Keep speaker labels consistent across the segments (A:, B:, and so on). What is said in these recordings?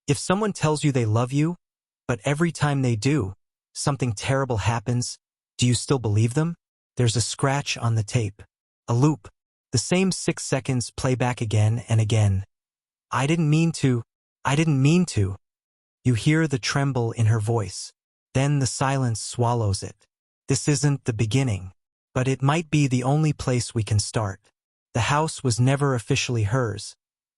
A: If someone tells you they love you, but every time they do, something terrible happens, do you still believe them? There's a scratch on the tape. A loop. The same 6 seconds play back again and again. I didn't mean to. I didn't mean to. You hear the tremble in her voice. Then the silence swallows it. This isn't the beginning, but it might be the only place we can start. The house was never officially hers,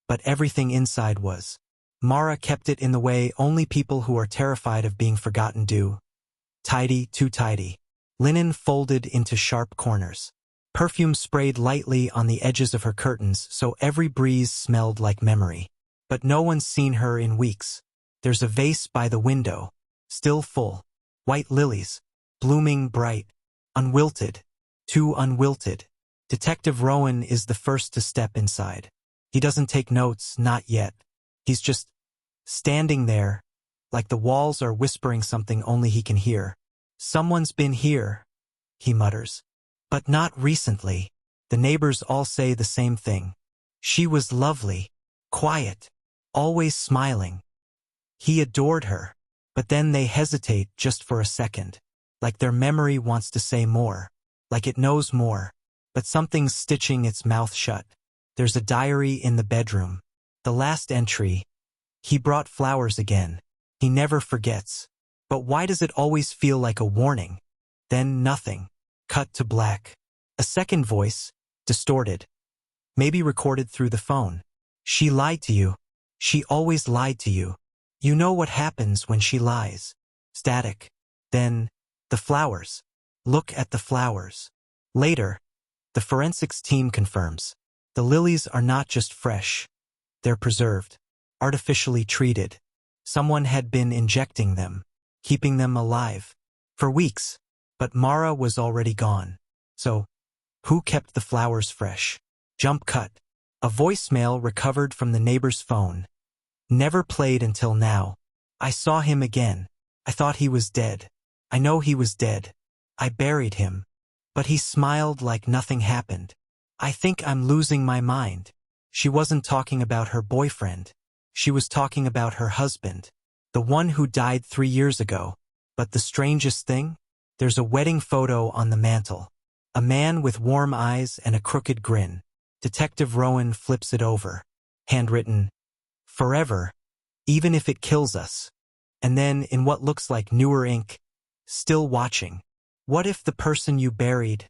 A: but everything inside was. Mara kept it in the way only people who are terrified of being forgotten do. Tidy, too tidy. Linen folded into sharp corners. Perfume sprayed lightly on the edges of her curtains so every breeze smelled like memory. But no one's seen her in weeks. There's a vase by the window, still full. White lilies, blooming bright, unwilted, too unwilted. Detective Rowan is the first to step inside. He doesn't take notes, not yet. He's just standing there, like the walls are whispering something only he can hear. Someone's been here, he mutters. But not recently. The neighbors all say the same thing. She was lovely, quiet, always smiling. He adored her, but then they hesitate just for a second, like their memory wants to say more, like it knows more, but something's stitching its mouth shut. There's a diary in the bedroom. The last entry. He brought flowers again. He never forgets. But why does it always feel like a warning? Then nothing. Cut to black. A second voice, distorted. Maybe recorded through the phone. She lied to you. She always lied to you. You know what happens when she lies. Static. Then, the flowers. Look at the flowers. Later, the forensics team confirms. The lilies are not just fresh. They're preserved. Artificially treated. Someone had been injecting them, keeping them alive. For weeks. But Mara was already gone. So, who kept the flowers fresh? Jump cut. A voicemail recovered from the neighbor's phone. Never played until now. I saw him again. I thought he was dead. I know he was dead. I buried him. But he smiled like nothing happened. I think I'm losing my mind. She wasn't talking about her boyfriend. She was talking about her husband. The one who died 3 years ago. But the strangest thing? There's a wedding photo on the mantel. A man with warm eyes and a crooked grin. Detective Rowan flips it over. Handwritten, "Forever, even if it kills us." And then, in what looks like newer ink, "Still watching." What if the person you buried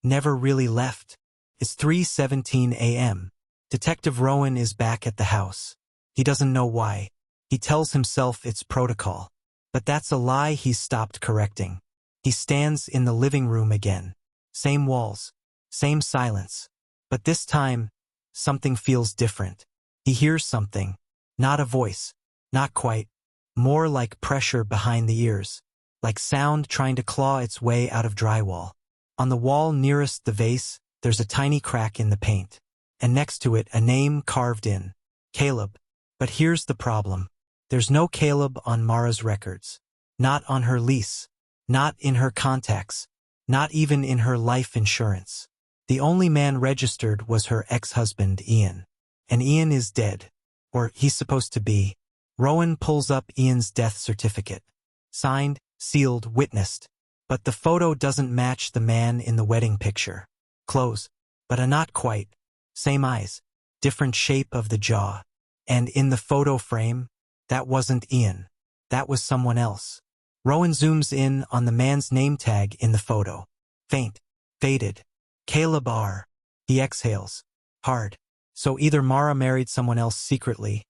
A: never really left? It's 3:17 a.m. Detective Rowan is back at the house. He doesn't know why. He tells himself it's protocol. But that's a lie he's stopped correcting. He stands in the living room again. Same walls. Same silence. But this time, something feels different. He hears something. Not a voice. Not quite. More like pressure behind the ears. Like sound trying to claw its way out of drywall. On the wall nearest the vase, there's a tiny crack in the paint. And next to it, a name carved in. Caleb. But here's the problem. There's no Caleb on Mara's records. Not on her lease. Not in her contacts. Not even in her life insurance. The only man registered was her ex-husband, Ian. And Ian is dead. Or he's supposed to be. Rowan pulls up Ian's death certificate. Signed, sealed, witnessed. But the photo doesn't match the man in the wedding picture. Close, but a not quite. Same eyes. Different shape of the jaw. And in the photo frame, that wasn't Ian. That was someone else. Rowan zooms in on the man's name tag in the photo. Faint. Faded. Caleb R. He exhales. Hard. So either Mara married someone else secretly,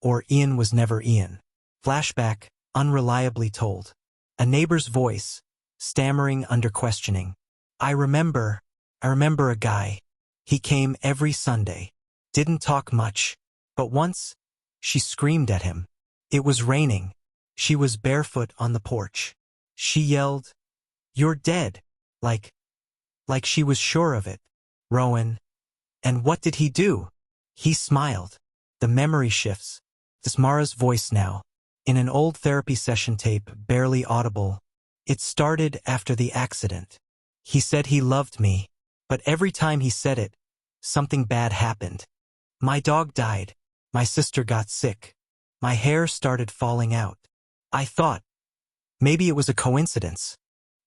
A: or Ian was never Ian. Flashback, unreliably told. A neighbor's voice, stammering under questioning. I remember a guy. He came every Sunday. Didn't talk much. But once, she screamed at him. It was raining. She was barefoot on the porch. She yelled, "You're dead." Like she was sure of it. Rowan. And what did he do? He smiled. The memory shifts. It's Mara's voice now. In an old therapy session tape, barely audible. It started after the accident. He said he loved me. But every time he said it, something bad happened. My dog died. My sister got sick. My hair started falling out. I thought, maybe it was a coincidence.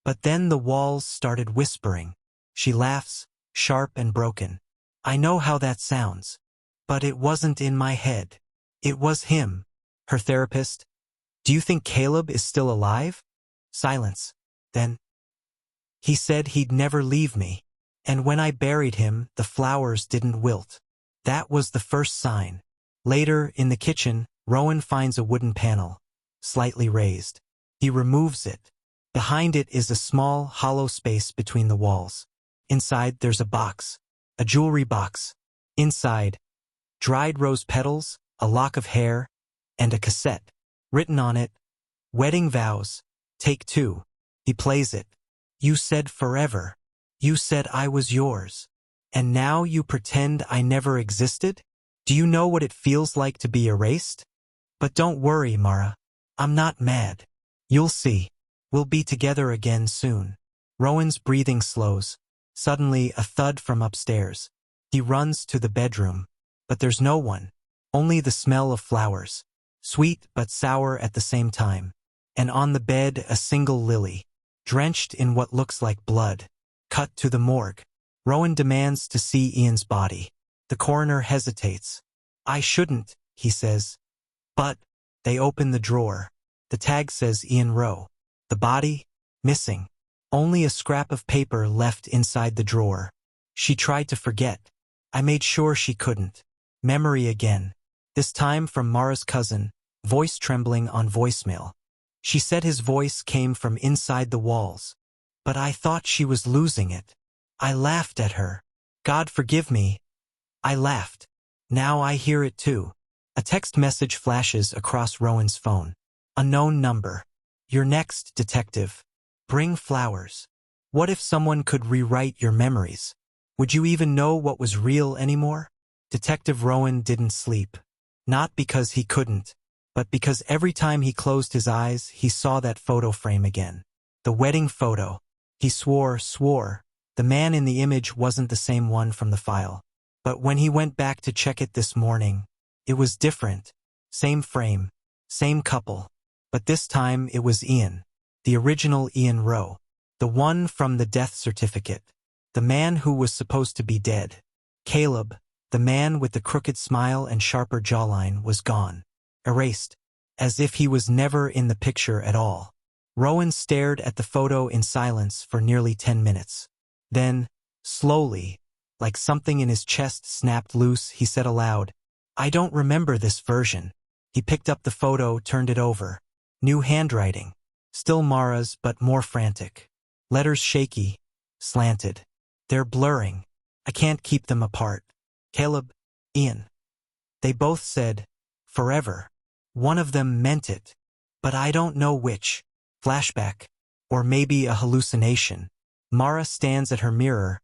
A: But then the walls started whispering. She laughs, sharp and broken. I know how that sounds. But it wasn't in my head. It was him. Her therapist. Do you think Caleb is still alive? Silence. Then, he said he'd never leave me. And when I buried him, the flowers didn't wilt. That was the first sign. Later, in the kitchen, Rowan finds a wooden panel, slightly raised. He removes it. Behind it is a small, hollow space between the walls. Inside, there's a box. A jewelry box. Inside, dried rose petals, a lock of hair, and a cassette. Written on it, Wedding Vows, Take 2. He plays it. You said forever. You said I was yours. And now you pretend I never existed? Do you know what it feels like to be erased? But don't worry, Mara. I'm not mad. You'll see. We'll be together again soon. Rowan's breathing slows. Suddenly, a thud from upstairs. He runs to the bedroom. But there's no one. Only the smell of flowers. Sweet but sour at the same time. And on the bed, a single lily. Drenched in what looks like blood. Cut to the morgue. Rowan demands to see Ian's body. The coroner hesitates. I shouldn't, he says. But, they open the drawer. The tag says Ian Rowe. The body? Missing. Only a scrap of paper left inside the drawer. She tried to forget. I made sure she couldn't. Memory again. This time from Mara's cousin, voice trembling on voicemail. She said his voice came from inside the walls. But I thought she was losing it. I laughed at her. God forgive me. I laughed. Now I hear it too. A text message flashes across Rowan's phone. Unknown number. You're next, detective. Bring flowers. What if someone could rewrite your memories? Would you even know what was real anymore? Detective Rowan didn't sleep. Not because he couldn't, but because every time he closed his eyes, he saw that photo frame again. The wedding photo. He swore. The man in the image wasn't the same one from the file. But when he went back to check it this morning, it was different. Same frame, same couple. But this time it was Ian. The original Ian Rowe. The one from the death certificate. The man who was supposed to be dead. Caleb, the man with the crooked smile and sharper jawline, was gone. Erased. As if he was never in the picture at all. Rowan stared at the photo in silence for nearly 10 minutes. Then, slowly, like something in his chest snapped loose, he said aloud, I don't remember this version. He picked up the photo, turned it over. New handwriting. Still Mara's, but more frantic. Letters shaky, slanted. They're blurring. I can't keep them apart. Caleb, Ian. They both said, forever. One of them meant it. But I don't know which. Flashback. Or maybe a hallucination. Mara stands at her mirror,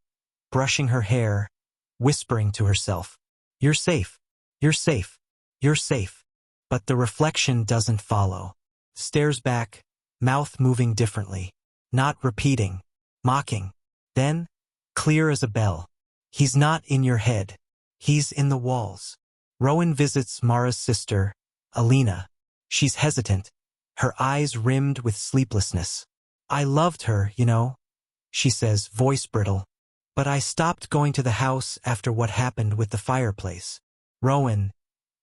A: brushing her hair, whispering to herself. You're safe. You're safe. You're safe. But the reflection doesn't follow. Stares back, mouth moving differently. Not repeating. Mocking. Then, clear as a bell. He's not in your head. He's in the walls. Rowan visits Mara's sister, Alina. She's hesitant. Her eyes rimmed with sleeplessness. I loved her, you know, she says, voice brittle. But I stopped going to the house after what happened with the fireplace. Rowan.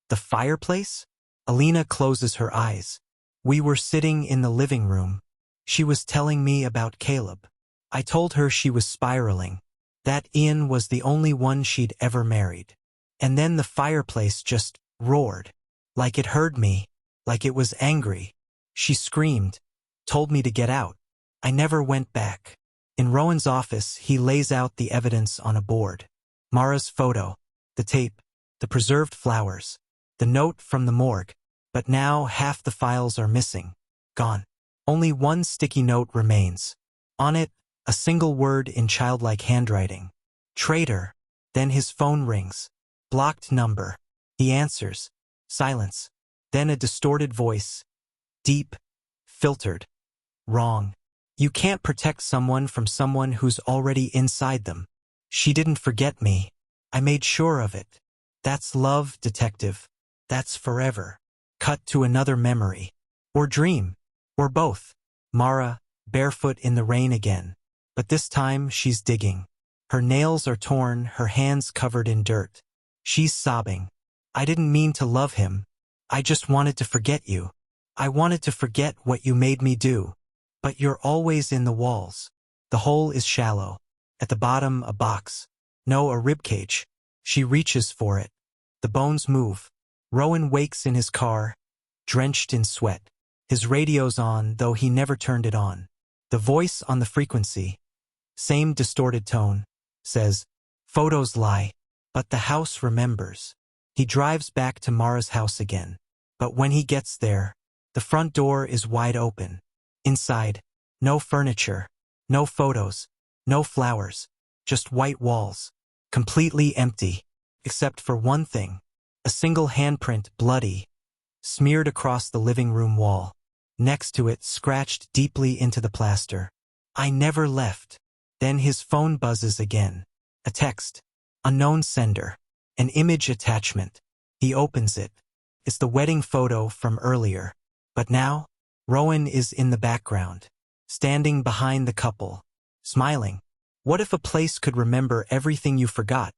A: The fireplace? Alina closes her eyes. We were sitting in the living room. She was telling me about Caleb. I told her she was spiraling. That Ian was the only one she'd ever married. And then the fireplace just roared. Like it heard me. Like it was angry. She screamed. Told me to get out. I never went back. In Rowan's office, he lays out the evidence on a board. Mara's photo. The tape. The preserved flowers. The note from the morgue. But now half the files are missing. Gone. Only one sticky note remains. On it, a single word in childlike handwriting. Traitor. Then his phone rings. Blocked number. He answers. Silence. Then a distorted voice. Deep. Filtered. Wrong. You can't protect someone from someone who's already inside them. She didn't forget me. I made sure of it. That's love, detective. That's forever. Cut to another memory. Or dream. Or both. Mara, barefoot in the rain again. But this time she's digging. Her nails are torn, her hands covered in dirt. She's sobbing. I didn't mean to love him. I just wanted to forget you. I wanted to forget what you made me do. But you're always in the walls. The hole is shallow. At the bottom, a box. No, a ribcage. She reaches for it. The bones move. Rowan wakes in his car, drenched in sweat. His radio's on, though he never turned it on. The voice on the frequency, same distorted tone, says, "Photos lie, but the house remembers." He drives back to Mara's house again. But when he gets there, the front door is wide open. Inside, no furniture, no photos, no flowers, just white walls, completely empty, except for one thing, a single handprint, bloody, smeared across the living room wall. Next to it, scratched deeply into the plaster. "I never left." Then his phone buzzes again. A text. Unknown sender. An image attachment. He opens it. It's the wedding photo from earlier. But now, Rowan is in the background, standing behind the couple, smiling. What if a place could remember everything you forgot?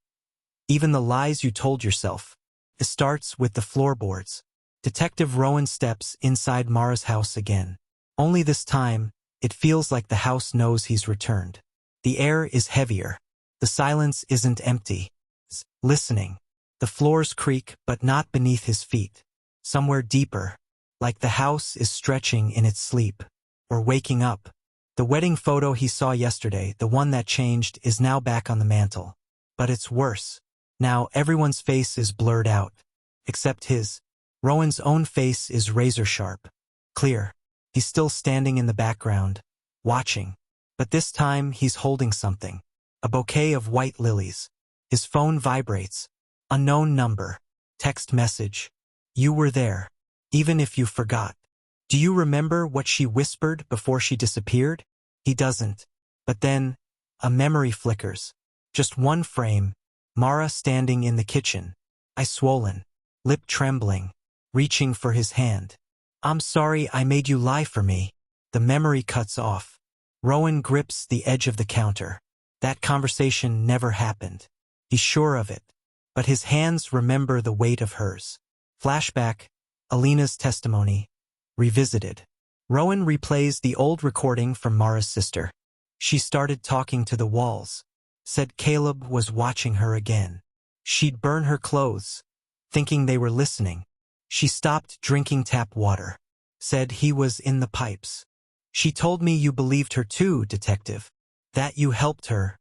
A: Even the lies you told yourself. It starts with the floorboards. Detective Rowan steps inside Mara's house again. Only this time, it feels like the house knows he's returned. The air is heavier. The silence isn't empty. It's listening. The floors creak, but not beneath his feet. Somewhere deeper, like the house is stretching in its sleep, or waking up. The wedding photo he saw yesterday, the one that changed, is now back on the mantle. But it's worse. Now everyone's face is blurred out. Except his. Rowan's own face is razor-sharp. Clear. He's still standing in the background, watching. But this time he's holding something. A bouquet of white lilies. His phone vibrates. Unknown number. Text message. "You were there. Even if you forgot. Do you remember what she whispered before she disappeared?" He doesn't. But then, a memory flickers. Just one frame. Mara standing in the kitchen. Eye swollen. Lip trembling. Reaching for his hand. "I'm sorry I made you lie for me." The memory cuts off. Rowan grips the edge of the counter. That conversation never happened. He's sure of it. But his hands remember the weight of hers. Flashback. Alina's testimony. Revisited. Rowan replays the old recording from Mara's sister. She started talking to the walls. Said Caleb was watching her again. She'd burn her clothes, thinking they were listening. She stopped drinking tap water. Said he was in the pipes. "She told me you believed her too, detective. That you helped her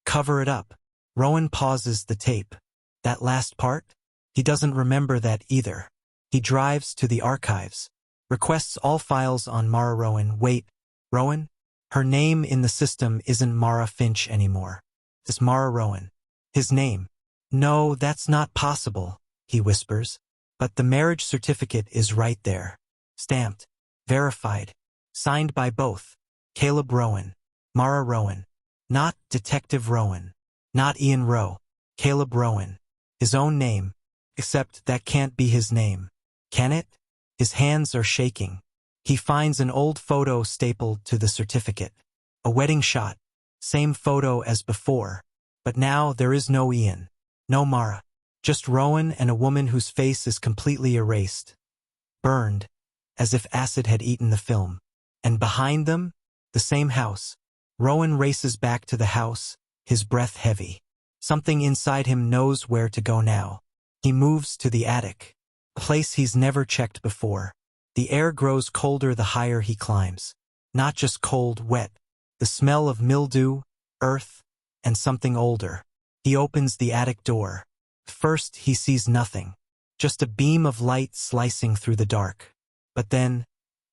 A: cover it up." Rowan pauses the tape. That last part? He doesn't remember that either. He drives to the archives. Requests all files on Mara Rowan. Wait, Rowan? Her name in the system isn't Mara Finch anymore. It's Mara Rowan. His name. "No, that's not possible," he whispers. But the marriage certificate is right there. Stamped. Verified. Signed by both. Caleb Rowan. Mara Rowan. Not Detective Rowan. Not Ian Rowe. Caleb Rowan. His own name. Except that can't be his name. Can it? His hands are shaking. He finds an old photo stapled to the certificate. A wedding shot. Same photo as before. But now there is no Ian. No Mara. Just Rowan and a woman whose face is completely erased. Burned. As if acid had eaten the film. And behind them, the same house. Rowan races back to the house, his breath heavy. Something inside him knows where to go now. He moves to the attic. A place he's never checked before. The air grows colder the higher he climbs. Not just cold, wet. The smell of mildew, earth, and something older. He opens the attic door. First, he sees nothing. Just a beam of light slicing through the dark. But then,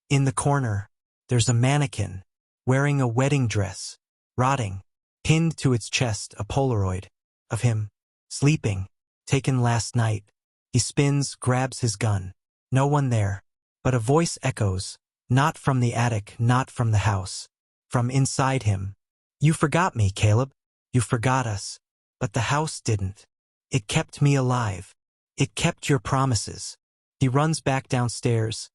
A: in the corner, there's a mannequin, wearing a wedding dress, rotting, pinned to its chest a Polaroid of him, sleeping, taken last night. He spins, grabs his gun. No one there. But a voice echoes, not from the attic, not from the house, from inside him. "You forgot me, Caleb. You forgot us. But the house didn't. It kept me alive. It kept your promises." He runs back downstairs,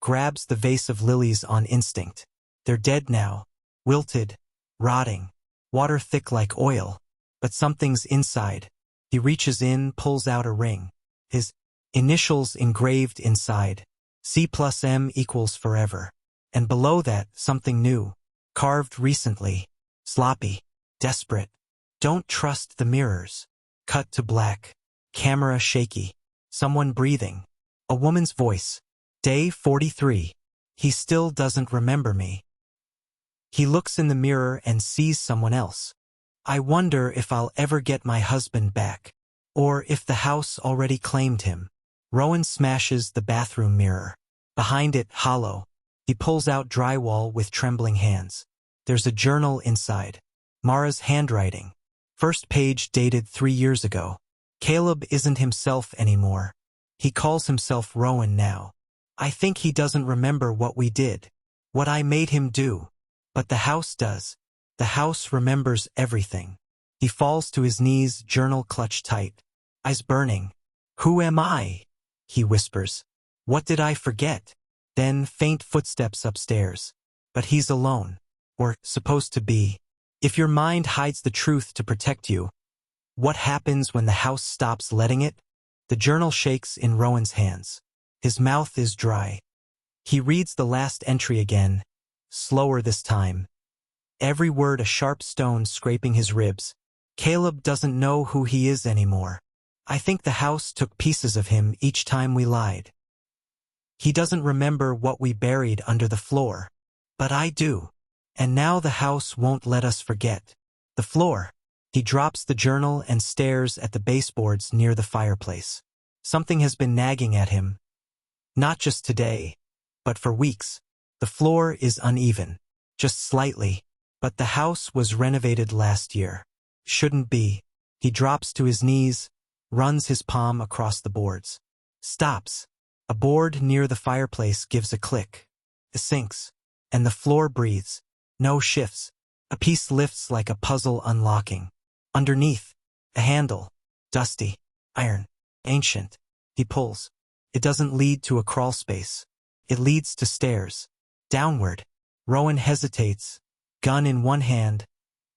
A: grabs the vase of lilies on instinct. They're dead now, wilted, rotting, water thick like oil, but something's inside. He reaches in, pulls out a ring. His initials engraved inside. C+M equals forever. And below that, something new, carved recently, sloppy, desperate. Don't trust the mirrors. Cut to black. Camera shaky. Someone breathing. A woman's voice. Day 43. He still doesn't remember me. He looks in the mirror and sees someone else. I wonder if I'll ever get my husband back. Or if the house already claimed him. Rowan smashes the bathroom mirror. Behind it, hollow. He pulls out drywall with trembling hands. There's a journal inside. Mara's handwriting. First page dated 3 years ago. Caleb isn't himself anymore. He calls himself Rowan now. I think he doesn't remember what we did. What I made him do. But the house does. The house remembers everything. He falls to his knees, journal clutched tight. Eyes burning. Who am I? He whispers. What did I forget? Then faint footsteps upstairs. But he's alone. Or supposed to be. If your mind hides the truth to protect you, what happens when the house stops letting it? The journal shakes in Rowan's hands. His mouth is dry. He reads the last entry again, slower this time. Every word a sharp stone scraping his ribs. Caleb doesn't know who he is anymore. I think the house took pieces of him each time we lied. He doesn't remember what we buried under the floor. But I do. And now the house won't let us forget. The floor. He drops the journal and stares at the baseboards near the fireplace. Something has been nagging at him. Not just today, but for weeks. The floor is uneven. Just slightly. But the house was renovated last year. Shouldn't be. He drops to his knees, runs his palm across the boards. Stops. A board near the fireplace gives a click. It sinks. And the floor breathes. No shifts. A piece lifts like a puzzle unlocking. Underneath, a handle. Dusty. Iron. Ancient. He pulls. It doesn't lead to a crawl space. It leads to stairs. Downward. Rowan hesitates. Gun in one hand.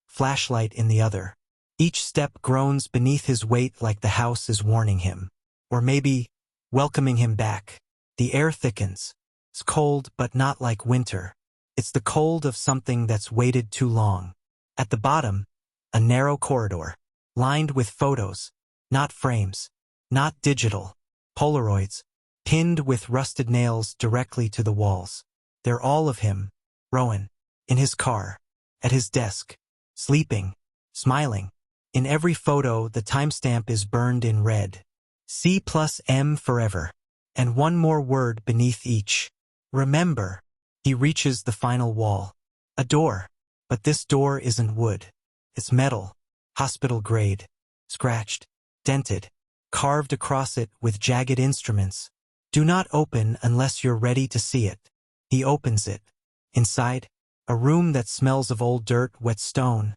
A: Flashlight in the other. Each step groans beneath his weight like the house is warning him. Or maybe, welcoming him back. The air thickens. It's cold, but not like winter. It's the cold of something that's waited too long. At the bottom, a narrow corridor, lined with photos, not frames, not digital, Polaroids, pinned with rusted nails directly to the walls. They're all of him, Rowan, in his car, at his desk, sleeping, smiling. In every photo, the timestamp is burned in red. C+M forever. And one more word beneath each. Remember. He reaches the final wall. A door. But this door isn't wood. It's metal. Hospital grade. Scratched. Dented. Carved across it with jagged instruments. Do not open unless you're ready to see it. He opens it. Inside, a room that smells of old dirt, wet stone.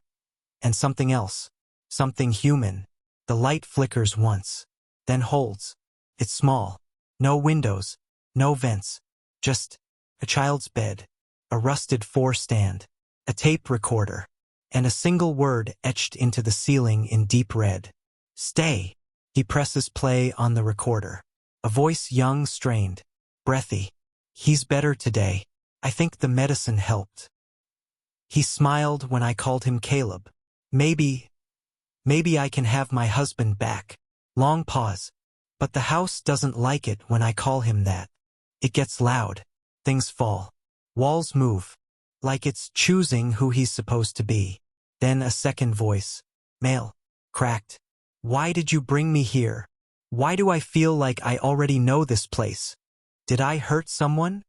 A: And something else. Something human. The light flickers once. Then holds. It's small. No windows. No vents. Just a child's bed. A rusted 4-stand. A tape recorder. And a single word etched into the ceiling in deep red. Stay. He presses play on the recorder. A voice young, strained. Breathy. He's better today. I think the medicine helped. He smiled when I called him Caleb. Maybe I can have my husband back. Long pause. But the house doesn't like it when I call him that. It gets loud. Things fall. Walls move. Like it's choosing who he's supposed to be. Then a second voice. Male. Cracked. Why did you bring me here? Why do I feel like I already know this place? Did I hurt someone?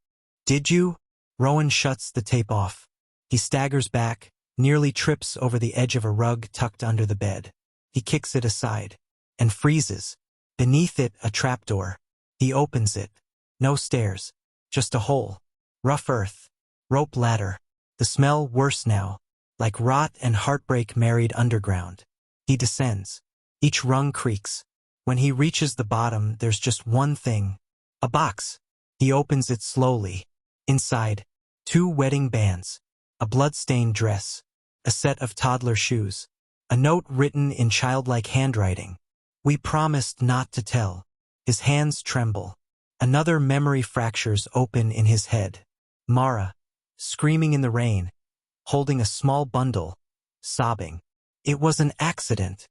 A: Did you? Rowan shuts the tape off. He staggers back, nearly trips over the edge of a rug tucked under the bed. He kicks it aside. And freezes. Beneath it, a trapdoor. He opens it. No stairs. Just a hole. Rough earth. Rope ladder. The smell worse now. Like rot and heartbreak married underground. He descends. Each rung creaks. When he reaches the bottom, there's just one thing. A box. He opens it slowly. Inside, 2 wedding bands, a blood-stained dress, a set of toddler shoes, a note written in childlike handwriting. We promised not to tell. His hands tremble. Another memory fractures open in his head. Mara, screaming in the rain, holding a small bundle, sobbing. It was an accident.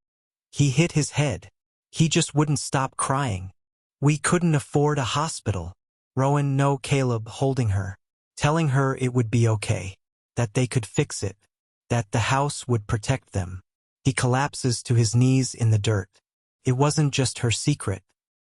A: He hit his head. He just wouldn't stop crying. We couldn't afford a hospital. Rowan, no, Caleb, holding her, telling her it would be okay, that they could fix it, that the house would protect them. He collapses to his knees in the dirt. It wasn't just her secret.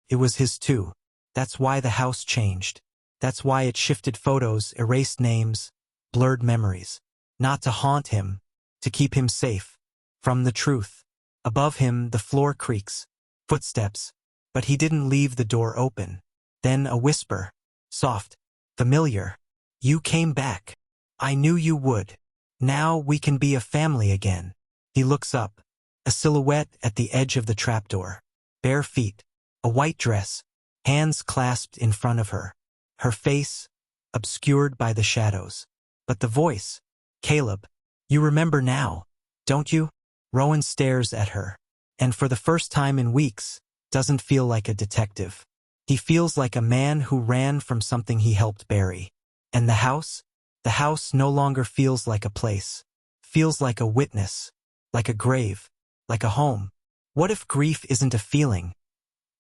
A: It was his too. That's why the house changed. That's why it shifted photos, erased names, blurred memories. Not to haunt him, to keep him safe from the truth. Above him, the floor creaks. Footsteps. But he didn't leave the door open. Then a whisper. Soft. Familiar. You came back. I knew you would. Now we can be a family again. He looks up. A silhouette at the edge of the trapdoor. Bare feet. A white dress. Hands clasped in front of her. Her face, obscured by the shadows. But the voice. Caleb. You remember now, don't you? Rowan stares at her. And for the first time in weeks, doesn't feel like a detective. He feels like a man who ran from something he helped bury. And the house? The house no longer feels like a place. Feels like a witness. Like a grave. Like a home. What if grief isn't a feeling,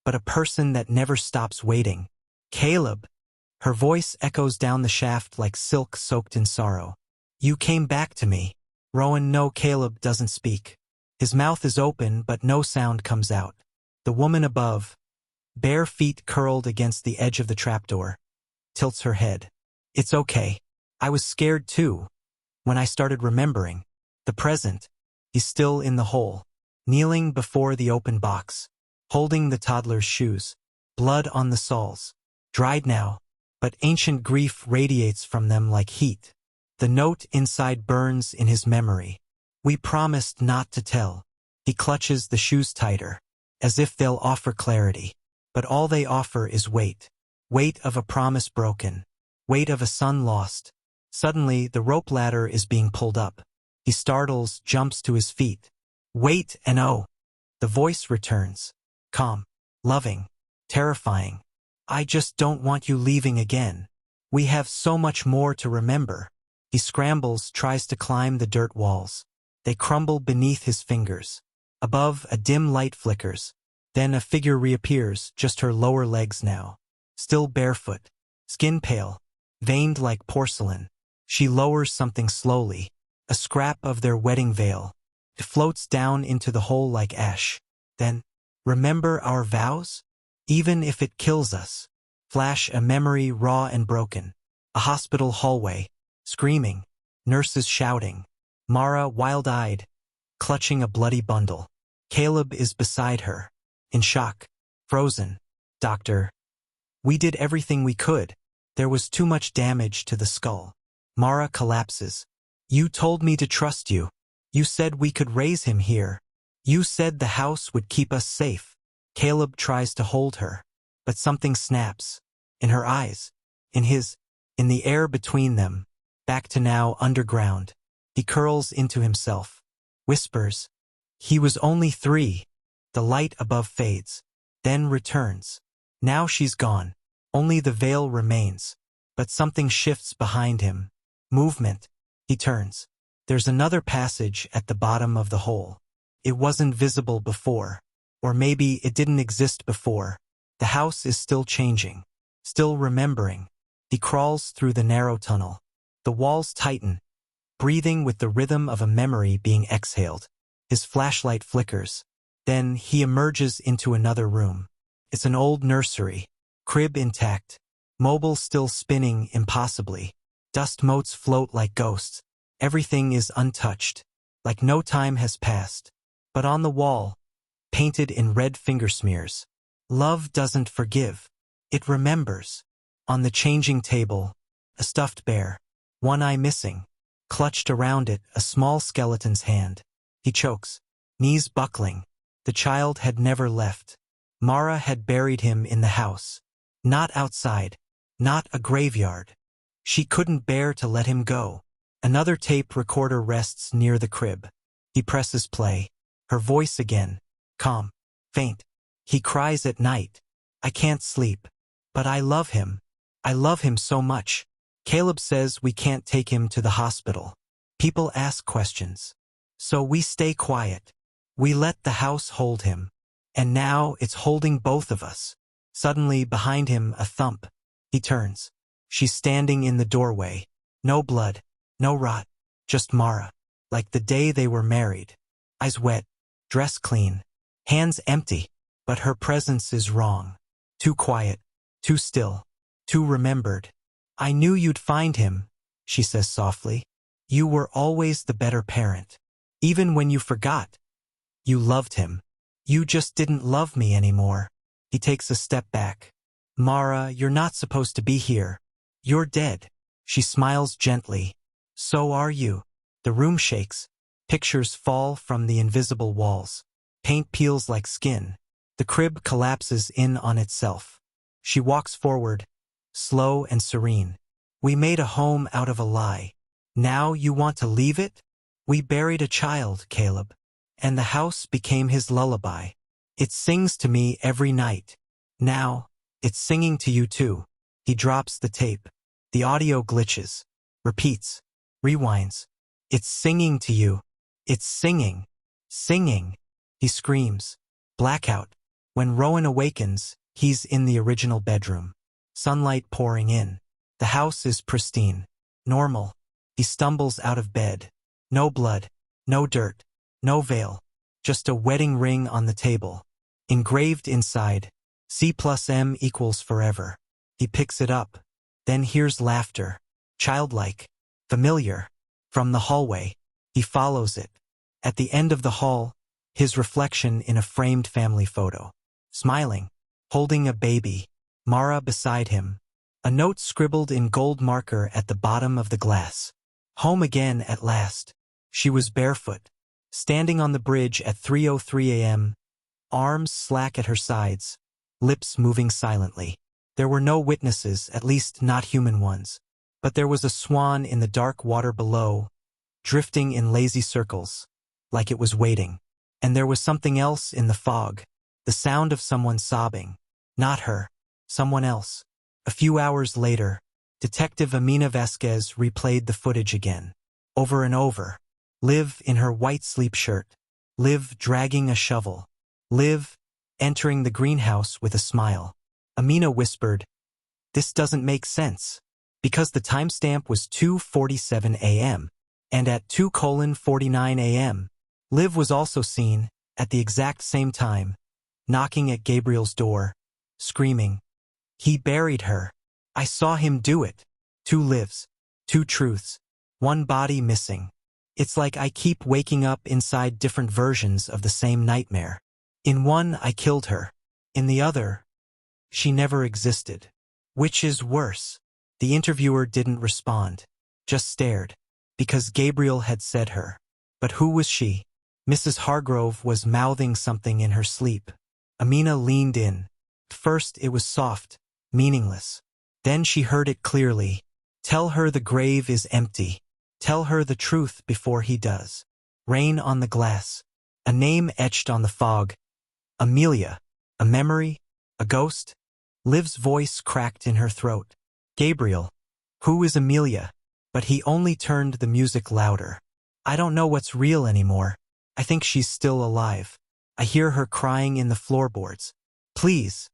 A: but a person that never stops waiting? Caleb. Her voice echoes down the shaft like silk soaked in sorrow. You came back to me. Rowan, no, Caleb doesn't speak. His mouth is open, but no sound comes out. The woman above, bare feet curled against the edge of the trapdoor, tilts her head. It's okay. I was scared too. When I started remembering. The present. He's still in the hole, kneeling before the open box, holding the toddler's shoes. Blood on the soles. Dried now, but ancient grief radiates from them like heat. The note inside burns in his memory. We promised not to tell. He clutches the shoes tighter, as if they'll offer clarity. But all they offer is weight. Weight of a promise broken. Weight of a son lost. Suddenly, the rope ladder is being pulled up. He startles, jumps to his feet. Wait, and oh! The voice returns. Calm. Loving. Terrifying. I just don't want you leaving again. We have so much more to remember. He scrambles, tries to climb the dirt walls. They crumble beneath his fingers. Above, a dim light flickers. Then a figure reappears, just her lower legs now. Still barefoot. Skin pale. Veined like porcelain. She lowers something slowly. A scrap of their wedding veil. It floats down into the hole like ash. Then, remember our vows? Even if it kills us. Flash a memory raw and broken. A hospital hallway. Screaming. Nurses shouting. Mara wild-eyed. Clutching a bloody bundle. Caleb is beside her. In shock. Frozen. Doctor. We did everything we could. There was too much damage to the skull. Mara collapses. You told me to trust you. You said we could raise him here. You said the house would keep us safe. Caleb tries to hold her. But something snaps. In her eyes. In his. In the air between them. Back to now underground. He curls into himself. Whispers. He was only 3. The light above fades. Then returns. Now she's gone. Only the veil remains. But something shifts behind him. Movement. He turns. There's another passage at the bottom of the hole. It wasn't visible before. Or maybe it didn't exist before. The house is still changing. Still remembering. He crawls through the narrow tunnel. The walls tighten. Breathing with the rhythm of a memory being exhaled. His flashlight flickers. Then he emerges into another room. It's an old nursery. Crib intact. Mobile still spinning impossibly. Dust motes float like ghosts. Everything is untouched. Like no time has passed. But on the wall, painted in red finger smears. Love doesn't forgive. It remembers. On the changing table, a stuffed bear. One eye missing. Clutched around it, a small skeleton's hand. He chokes. Knees buckling. The child had never left. Mara had buried him in the house. Not outside. Not a graveyard. She couldn't bear to let him go. Another tape recorder rests near the crib. He presses play. Her voice again. Calm. Faint. He cries at night. I can't sleep. But I love him. I love him so much. Caleb says we can't take him to the hospital. People ask questions. So we stay quiet. We let the house hold him. And now it's holding both of us. Suddenly, behind him, a thump. He turns. She's standing in the doorway. No blood. No rot. Just Mara. Like the day they were married. Eyes wet. Dress clean. Hands empty. But her presence is wrong. Too quiet. Too still. Too remembered. I knew you'd find him, she says softly. You were always the better parent. Even when you forgot. You loved him. You just didn't love me anymore. He takes a step back. Mara, you're not supposed to be here. You're dead. She smiles gently. So are you. The room shakes. Pictures fall from the invisible walls. Paint peels like skin. The crib collapses in on itself. She walks forward, slow and serene. We made a home out of a lie. Now you want to leave it? We buried a child, Caleb. And the house became his lullaby. It sings to me every night. Now, it's singing to you too. He drops the tape. The audio glitches. Repeats. Rewinds. It's singing to you. It's singing. Singing. He screams. Blackout. When Rowan awakens, he's in the original bedroom. Sunlight pouring in. The house is pristine. Normal. He stumbles out of bed. No blood. No dirt. No veil. Just a wedding ring on the table. Engraved inside, C+M equals forever. He picks it up. Then hears laughter. Childlike. Familiar. From the hallway. He follows it. At the end of the hall, his reflection in a framed family photo. Smiling. Holding a baby. Mara beside him. A note scribbled in gold marker at the bottom of the glass. Home again at last. She was barefoot. Standing on the bridge at 3:03 a.m., arms slack at her sides, lips moving silently. There were no witnesses, at least not human ones. But there was a swan in the dark water below, drifting in lazy circles, like it was waiting. And there was something else in the fog, the sound of someone sobbing. Not her, someone else. A few hours later, Detective Amina Vasquez replayed the footage again, over and over. Liv in her white sleep shirt. Liv dragging a shovel. Liv entering the greenhouse with a smile. Amina whispered, "This doesn't make sense." Because the timestamp was 2:47 a.m. And at 2:49 a.m., Liv was also seen, at the exact same time, knocking at Gabriel's door, screaming, "He buried her. I saw him do it." 2 lives. 2 truths. 1 body missing. It's like I keep waking up inside different versions of the same nightmare. In one, I killed her. In the other, she never existed. Which is worse? The interviewer didn't respond, just stared, because Gabriel had said her. But who was she? Mrs. Hargrove was mouthing something in her sleep. Amina leaned in. First it was soft, meaningless. Then she heard it clearly. Tell her the grave is empty. Tell her the truth before he does. Rain on the glass. A name etched on the fog. Amelia. A memory? A ghost? Liv's voice cracked in her throat. Gabriel. Who is Amelia? But he only turned the music louder. I don't know what's real anymore. I think she's still alive. I hear her crying in the floorboards. Please.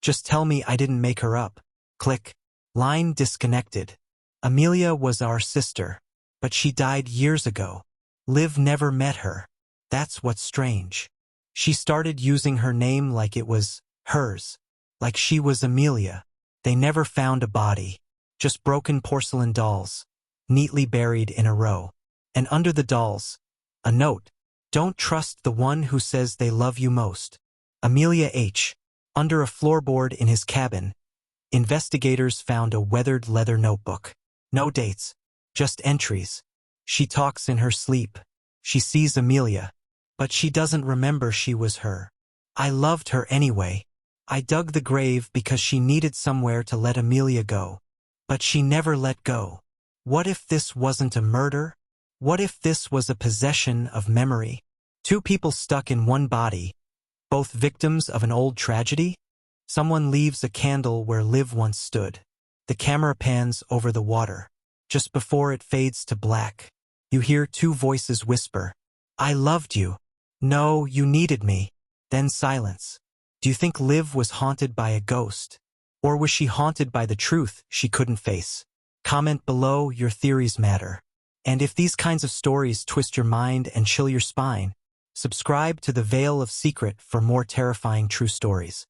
A: Just tell me I didn't make her up. Click. Line disconnected. Amelia was our sister. But she died years ago. Liv never met her. That's what's strange. She started using her name like it was hers. Like she was Amelia. They never found a body. Just broken porcelain dolls. Neatly buried in a row. And under the dolls, a note. Don't trust the one who says they love you most. Amelia H. Under a floorboard in his cabin, investigators found a weathered leather notebook. No dates. Just entries. She talks in her sleep. She sees Amelia. But she doesn't remember she was her. I loved her anyway. I dug the grave because she needed somewhere to let Amelia go. But she never let go. What if this wasn't a murder? What if this was a possession of memory? Two people stuck in one body, both victims of an old tragedy? Someone leaves a candle where Liv once stood. The camera pans over the water. Just before it fades to black, you hear two voices whisper, "I loved you." "No, you needed me." Then silence. Do you think Liv was haunted by a ghost? Or was she haunted by the truth she couldn't face? Comment below, your theories matter. And if these kinds of stories twist your mind and chill your spine, subscribe to The Veil of Secret for more terrifying true stories.